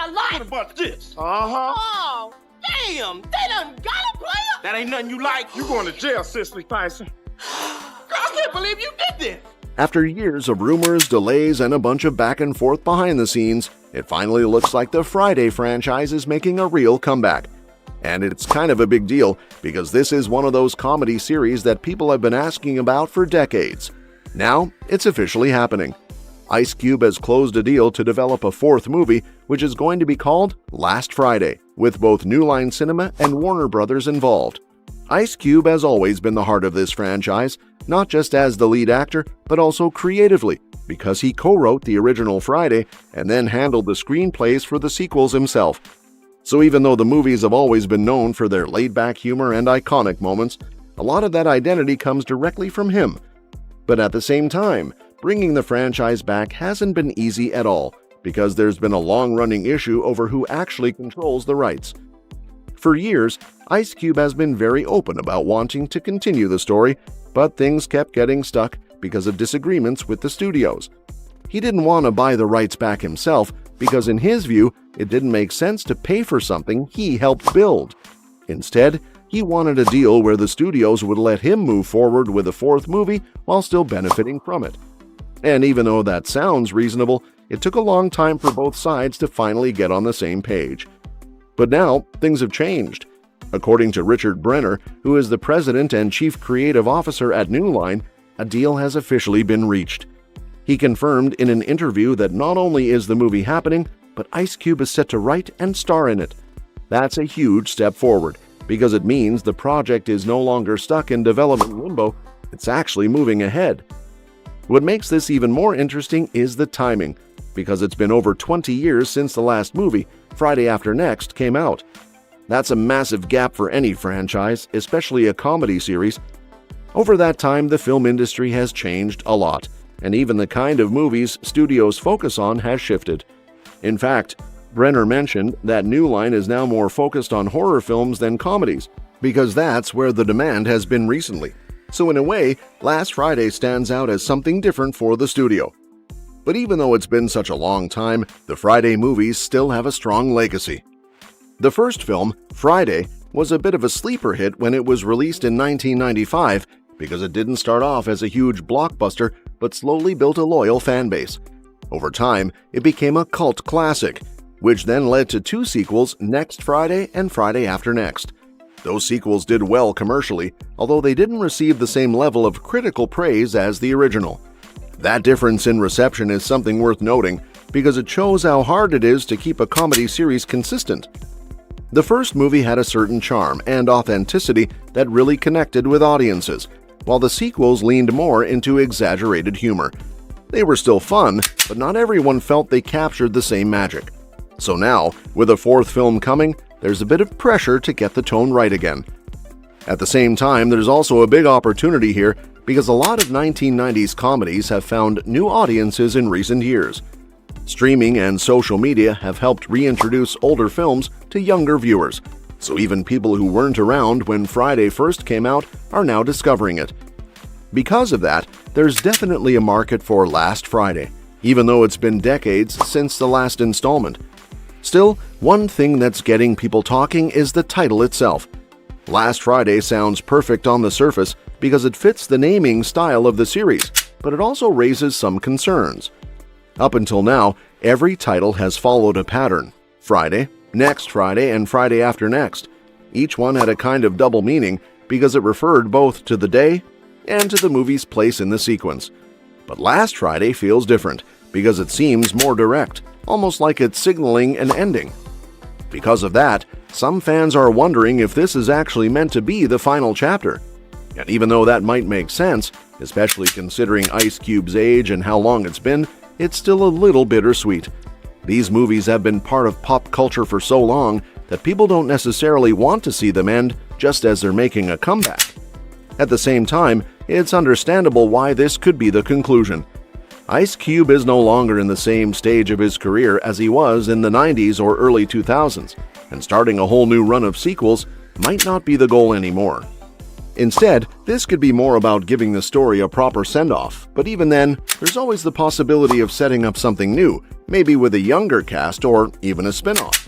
the life. A bunch of this. Oh, damn, they done got a player? That ain't nothing you like. You going to jail, Cicely Tyson. Girl, I can't believe you did this. After years of rumors, delays, and a bunch of back and forth behind the scenes, it finally looks like the Friday franchise is making a real comeback. And it's kind of a big deal because this is one of those comedy series that people have been asking about for decades. Now, it's officially happening. Ice Cube has closed a deal to develop a fourth movie, which is going to be called Last Friday, with both New Line Cinema and Warner Brothers involved. Ice Cube has always been the heart of this franchise, not just as the lead actor, but also creatively, because he co-wrote the original Friday and then handled the screenplays for the sequels himself. So even though the movies have always been known for their laid-back humor and iconic moments, a lot of that identity comes directly from him. But at the same time, bringing the franchise back hasn't been easy at all, because there's been a long-running issue over who actually controls the rights. For years, Ice Cube has been very open about wanting to continue the story, but things kept getting stuck because of disagreements with the studios. He didn't want to buy the rights back himself because in his view, it didn't make sense to pay for something he helped build. Instead, he wanted a deal where the studios would let him move forward with a fourth movie while still benefiting from it. And even though that sounds reasonable, it took a long time for both sides to finally get on the same page. But now, things have changed. According to Richard Brenner, who is the president and chief creative officer at New Line, a deal has officially been reached. He confirmed in an interview that not only is the movie happening, but Ice Cube is set to write and star in it. That's a huge step forward, because it means the project is no longer stuck in development limbo, it's actually moving ahead. What makes this even more interesting is the timing, because it's been over 20 years since the last movie, Friday After Next, came out. That's a massive gap for any franchise, especially a comedy series. Over that time, the film industry has changed a lot, and even the kind of movies studios focus on has shifted. In fact, Brenner mentioned that New Line is now more focused on horror films than comedies, because that's where the demand has been recently. So in a way, Last Friday stands out as something different for the studio. But even though it's been such a long time, the Friday movies still have a strong legacy. The first film, Friday, was a bit of a sleeper hit when it was released in 1995 because it didn't start off as a huge blockbuster but slowly built a loyal fan base. Over time, it became a cult classic, which then led to two sequels, Next Friday and Friday After Next. Those sequels did well commercially, although they didn't receive the same level of critical praise as the original. That difference in reception is something worth noting because it shows how hard it is to keep a comedy series consistent. The first movie had a certain charm and authenticity that really connected with audiences, while the sequels leaned more into exaggerated humor. They were still fun, but not everyone felt they captured the same magic. So now, with a fourth film coming, there's a bit of pressure to get the tone right again. At the same time, there's also a big opportunity here because a lot of 1990s comedies have found new audiences in recent years. Streaming and social media have helped reintroduce older films to younger viewers, so even people who weren't around when Friday first came out are now discovering it. Because of that, there's definitely a market for Last Friday, even though it's been decades since the last installment. Still, one thing that's getting people talking is the title itself. Last Friday sounds perfect on the surface because it fits the naming style of the series, but it also raises some concerns. Up until now, every title has followed a pattern: Friday, Next Friday, and Friday After Next. Each one had a kind of double meaning because it referred both to the day and to the movie's place in the sequence. But Last Friday feels different because it seems more direct, almost like it's signaling an ending. Because of that, some fans are wondering if this is actually meant to be the final chapter. And even though that might make sense, especially considering Ice Cube's age and how long it's been, it's still a little bittersweet. These movies have been part of pop culture for so long that people don't necessarily want to see them end just as they're making a comeback. At the same time, it's understandable why this could be the conclusion. Ice Cube is no longer in the same stage of his career as he was in the 90s or early 2000s, and starting a whole new run of sequels might not be the goal anymore. Instead, this could be more about giving the story a proper send-off, but even then, there's always the possibility of setting up something new, maybe with a younger cast or even a spin-off.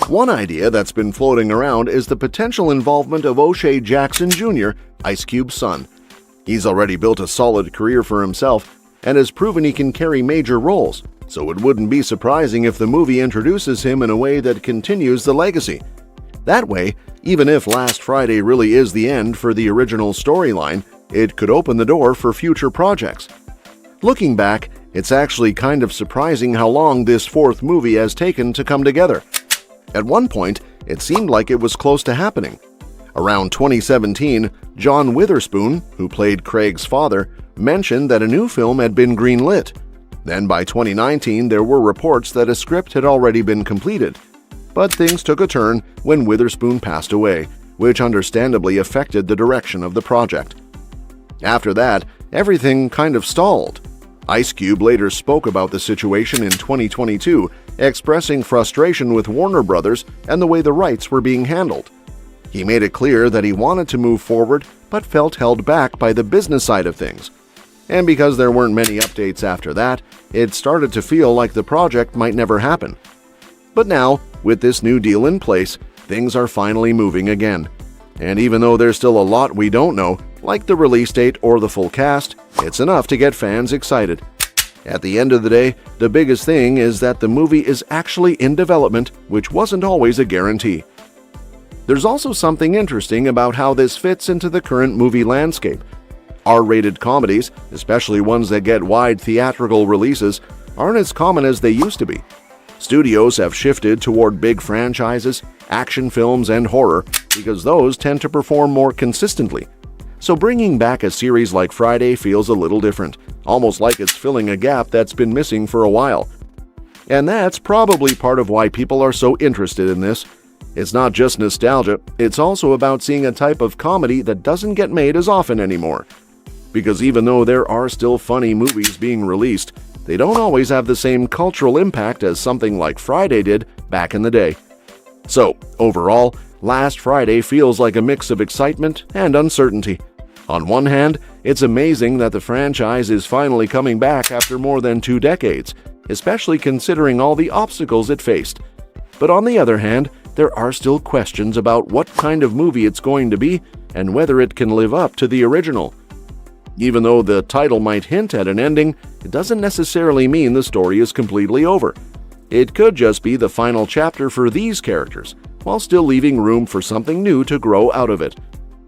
One idea that's been floating around is the potential involvement of O'Shea Jackson Jr., Ice Cube's son. He's already built a solid career for himself and has proven he can carry major roles, so it wouldn't be surprising if the movie introduces him in a way that continues the legacy. That way, even if Last Friday really is the end for the original storyline, it could open the door for future projects. Looking back, it's actually kind of surprising how long this fourth movie has taken to come together. At one point, it seemed like it was close to happening. Around 2017, John Witherspoon, who played Craig's father, mentioned that a new film had been greenlit. Then by 2019, there were reports that a script had already been completed. But things took a turn when Witherspoon passed away, which understandably affected the direction of the project. After that, everything kind of stalled. Ice Cube later spoke about the situation in 2022, expressing frustration with Warner Brothers and the way the rights were being handled. He made it clear that he wanted to move forward but felt held back by the business side of things. And because there weren't many updates after that, it started to feel like the project might never happen. But now, with this new deal in place, things are finally moving again. And even though there's still a lot we don't know, like the release date or the full cast, it's enough to get fans excited. At the end of the day, the biggest thing is that the movie is actually in development, which wasn't always a guarantee. There's also something interesting about how this fits into the current movie landscape. R-rated comedies, especially ones that get wide theatrical releases, aren't as common as they used to be. Studios have shifted toward big franchises, action films, and horror because those tend to perform more consistently. So bringing back a series like Friday feels a little different, almost like it's filling a gap that's been missing for a while. And that's probably part of why people are so interested in this. It's not just nostalgia, it's also about seeing a type of comedy that doesn't get made as often anymore. Because even though there are still funny movies being released, they don't always have the same cultural impact as something like Friday did back in the day. So, overall, Last Friday feels like a mix of excitement and uncertainty. On one hand, it's amazing that the franchise is finally coming back after more than 2 decades, especially considering all the obstacles it faced. But on the other hand, there are still questions about what kind of movie it's going to be and whether it can live up to the original. Even though the title might hint at an ending, it doesn't necessarily mean the story is completely over. It could just be the final chapter for these characters, while still leaving room for something new to grow out of it.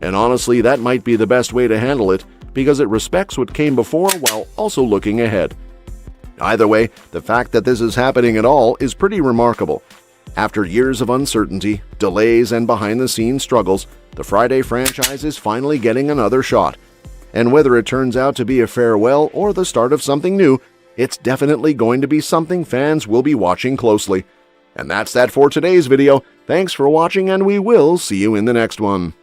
And honestly, that might be the best way to handle it, because it respects what came before while also looking ahead. Either way, the fact that this is happening at all is pretty remarkable. After years of uncertainty, delays, and behind-the-scenes struggles, the Friday franchise is finally getting another shot. And whether it turns out to be a farewell or the start of something new, it's definitely going to be something fans will be watching closely. And that's that for today's video. Thanks for watching, and we will see you in the next one.